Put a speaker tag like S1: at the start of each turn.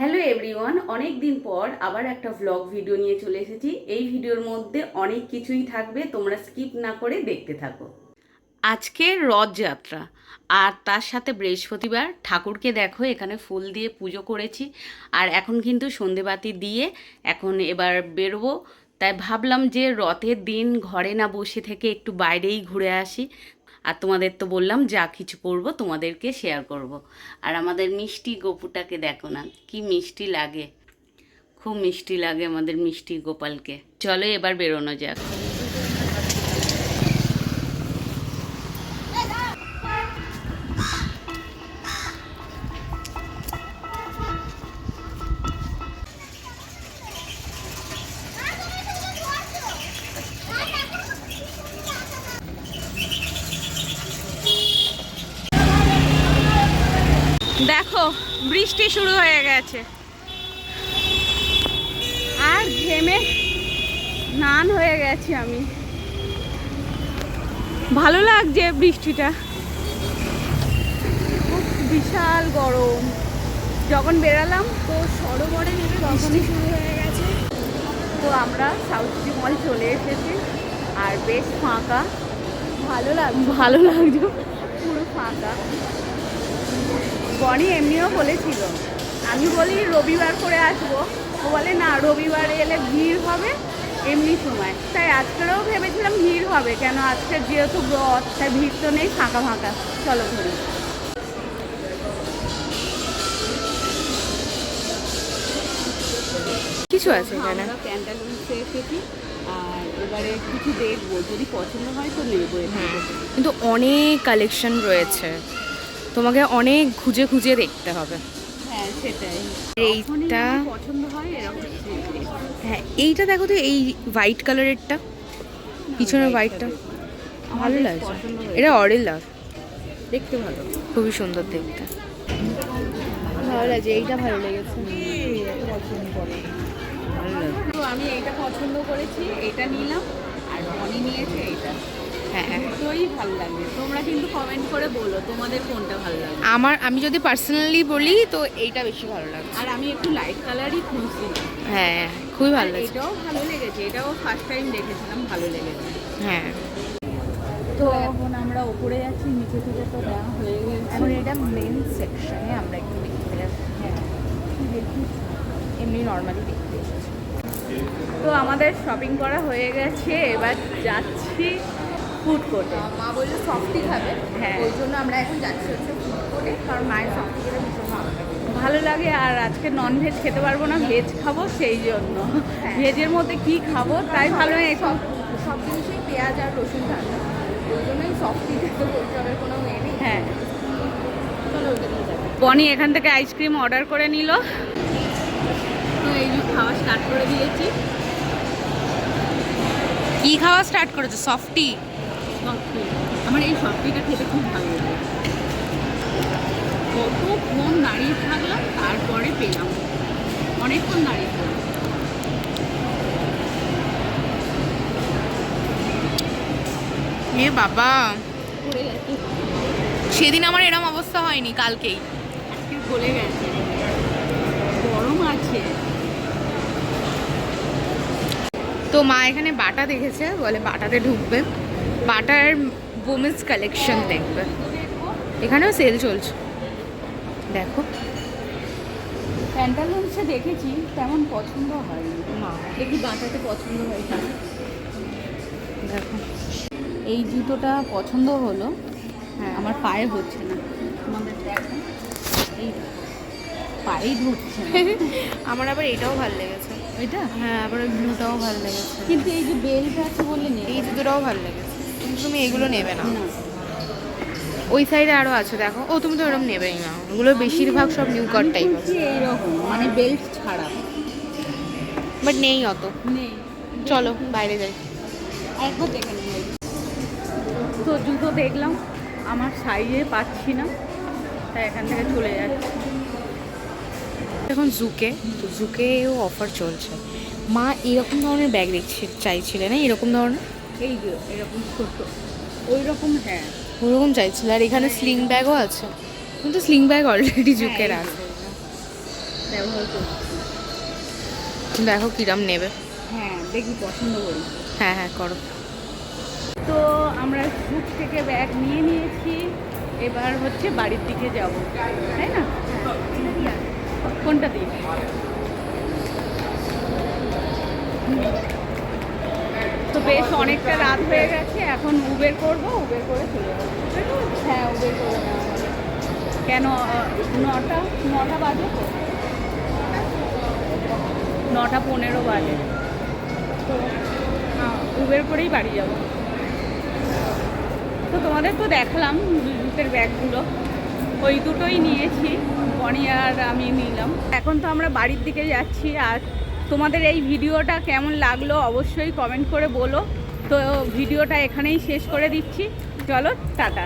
S1: Hello everyone, অনেক দিন পর আবার একটা ভ্লগ ভিডিও নিয়ে চলে এসেছি। এই ভিডিওর মধ্যে অনেক কিছুই থাকবে, তোমরা স্কিপ না করে দেখতে থাকো। আজকে রথযাত্রা আর তার সাথে বৃহস্পতিবার। ঠাকুরকে দেখো এখানে ফুল দিয়ে পুজো করেছি আর এখন কিন্তু সন্ধেবাতি দিয়ে এখন এবার বেরোবো। তাই ভাবলাম যে রথের দিন ঘরে না বসে থেকে একটু বাইরেই ঘুরে আসি। আর তোমাদের তো বললাম যা কিছু করবো তোমাদেরকে শেয়ার করব। আর আমাদের মিষ্টি গপুটাকে দেখো না, কি মিষ্টি লাগে, খুব মিষ্টি লাগে আমাদের মিষ্টি গোপালকে। চলো এবার বেরোনো যাক। দেখো বৃষ্টি শুরু হয়ে গেছে আর ঘেমে স্নান হয়ে গেছি আমি। ভালো লাগছে বৃষ্টিটা, খুব বিশাল গরম। যখন বেরালাম তো সরোবরে নেমে তখনই শুরু হয়ে গেছে। তো আমরা সাউথ সিটি মল চলে এসেছি আর বেশ ফাঁকা, ভালো লাগছে, পুরো ফাঁকা। বনি এমনিও বলেছিল, আমি বলি রবিবার করে আসবো, ও বলে না রবিবারে এলে ভিড় হবে এমনি সময়। তাই আজকেরও ভেবেছিলাম ভিড় হবে, কেন আজকে যেহেতু রথ তাই ভিড় তো নেই, ফাঁকা ফাঁকা। চলো ঘুরি।
S2: কিছু আছে এখানে।
S1: আমরা প্যান্টালুন্সে এসেছি আর এবারে কিছু দেখবো, যদি পছন্দ হয় তো নেবো।
S2: কিন্তু অনেক কালেকশন রয়েছে, তোমাকে অনেক খুঁজে খুঁজে দেখতে হবে।
S1: হ্যাঁ সেটাই,
S2: এইটা
S1: পছন্দ হয় এরকম।
S2: হ্যাঁ এইটা দেখো তো, এই হোয়াইট কালারেরটা, পিছনের হোয়াইটটা ভালো লাগছে। এটা অরেঞ্জ,
S1: দেখতে ভালো,
S2: খুবই সুন্দর দেখতে, ভালো লাগছে। এইটা ভালো লেগেছে,
S1: তো আমি এইটা পছন্দ করেছি, এটা নিলাম। আর বনি নিয়েছে এইটা।
S2: হ্যাঁ
S1: দুটোই ভালো লাগে। তোমরা কিন্তু কমেন্ট করে বলো তোমাদের কোনটা ভালো লাগে।
S2: আমি যদি পার্সোনালি বলি তো এইটা বেশি ভালো লাগছে।
S1: আর আমি একটু লাইট কালারই খুঁজছি।
S2: হ্যাঁ খুবই ভালো লাগছে।
S1: এটাও ভালো লেগেছে, এটাও ফার্স্ট টাইম দেখেছিলাম, ভালো লেগেছে।
S2: হ্যাঁ
S1: তো এখন আমরা উপরে যাচ্ছি, নিচে থেকে তো দেওয়া হয়ে গেছে।
S2: এখন এটা মেন সেকশনে আমরা একটু দেখতে যাচ্ছি।
S1: হ্যাঁ দেখি,
S2: এমনি নর্মালি দেখতে এসেছি।
S1: তো আমাদের শপিং করা হয়ে গেছে, এবার যাচ্ছি ফুড কোর্টে।
S2: মা বললো সফটি খাবে,
S1: হ্যাঁ
S2: ওই জন্য আমরা এখন যাচ্ছি হচ্ছে ফুড কোর্টে, কারণ মায়ের সফটি খেতে ভীষণ ভালো লাগে।
S1: ভালো লাগে। আর আজকে নন ভেজ খেতে পারবো না, ভেজ খাবো, সেই জন্য ভেজের মধ্যে কি খাবো তাই ভালো
S2: সব জিনিসেই পেঁয়াজ আর রসুন থাকে, ওই জন্যই সফটি খেতে পরিচয়ের কোনো মেয়ে নেই।
S1: হ্যাঁ
S2: চলো ওইটা নিয়ে যাবো।
S1: বনি এখান থেকে আইসক্রিম অর্ডার করে নিল, তো এই যে খাওয়া স্টার্ট করে দিয়েছি।
S2: কি খাওয়া স্টার্ট করেছো? সফটি।
S1: আমার এই সফটিটা খেতে খুব ভালো লাগে। কতক্ষণ দাঁড়িয়ে থাকলাম, তারপরে পেলাম, অনেকক্ষণ দাঁড়িয়ে থাকলাম।
S2: এ বাবা,
S1: পড়ে গেছে,
S2: সেদিন আমার এরম অবস্থা হয়নি, কালকেই।
S1: আজকে গলে গেছে, গরম আছে।
S2: তো মা এখানে বাটা দেখেছে, বলে বাটাতে ঢুকবে, বাটার ওমেন্স কালেকশন দেখবে। এখানেও সেল চলছে, দেখো।
S1: প্যান্টালুন্সে দেখেছি, তেমন পছন্দ হয়নি।
S2: মা
S1: দেখি বাটাতে পছন্দ হয় কিনা।
S2: দেখো,
S1: এই জুতোটা পছন্দ হলো,
S2: হ্যাঁ
S1: আমার পায়ে হচ্ছে না। তোমাদের দেখো, এই পায়েই ধরছে না।
S2: আমার আবার এটাও ভালো লেগেছে।
S1: ওইটা
S2: হ্যাঁ, আবার ওই ব্লুটাও ভালো লেগেছে।
S1: কিন্তু এই যে বেল্ট আছে বলে নেই।
S2: এই জুতোটাও ভালো লেগেছে, কিন্তু তুমি এগুলো নেবে না।
S1: না,
S2: ওই সাইডে আরও আছে দেখো। ও তুমি তো ওরকম নেবেই না, ওগুলো বেশিরভাগ সব নিউ কাট টাইপ আছে,
S1: এইরকম মানে বেল্ট ছাড়া
S2: বাট নেই অত।
S1: নেই।
S2: চলো বাইরে যাই।
S1: একবার দেখে নিই। তো জুতো দেখলাম, আমার সাইজে পাচ্ছি না, তাই এখান থেকে চলে যাচ্ছি।
S2: এখন জুকে, তো জুকেও অফার চলছে। মা এরকম ধরনের ব্যাগ চাইছিলে না, এরকম ধরনের,
S1: এই যে এরকম ছোট, ওই রকম। হ্যাঁ
S2: ওরকম চাইছিল। আর এখানে স্লিং ব্যাগও আছে, কিন্তু স্লিং ব্যাগ অলরেডি জুকের আছে।
S1: ব্যবহার করছি।
S2: দেখো কিরম নেবে।
S1: হ্যাঁ, দেখি পছন্দ করি।
S2: হ্যাঁ হ্যাঁ করো।
S1: তো আমরা শ্যুট থেকে ব্যাগ নিয়ে নিয়েছি, এবার হচ্ছে বাড়ির দিকে যাব, তাই না? কোনটা দিই? তো বেশ অনেকটা রাত হয়ে গেছে, এখন উবের করব, উবের করে চলে যাবো। হ্যাঁ, উবের করে নেওয়া হবে। কেন 9টা বাজে তো, 9:15 বাজে, তো উবের করেই বাড়ি যাব। তো তোমাদের তো দেখালাম জুতের ব্যাগগুলো, ওই দুটোই নিয়েছি, বনি আর আমি নিলাম। এখন তো আমরা বাড়ির দিকে যাচ্ছি। আর তোমাদের এই ভিডিওটা কেমন লাগলো অবশ্যই কমেন্ট করে বলো। তো ভিডিওটা এখানেই শেষ করে দিচ্ছি, চলো টাটা।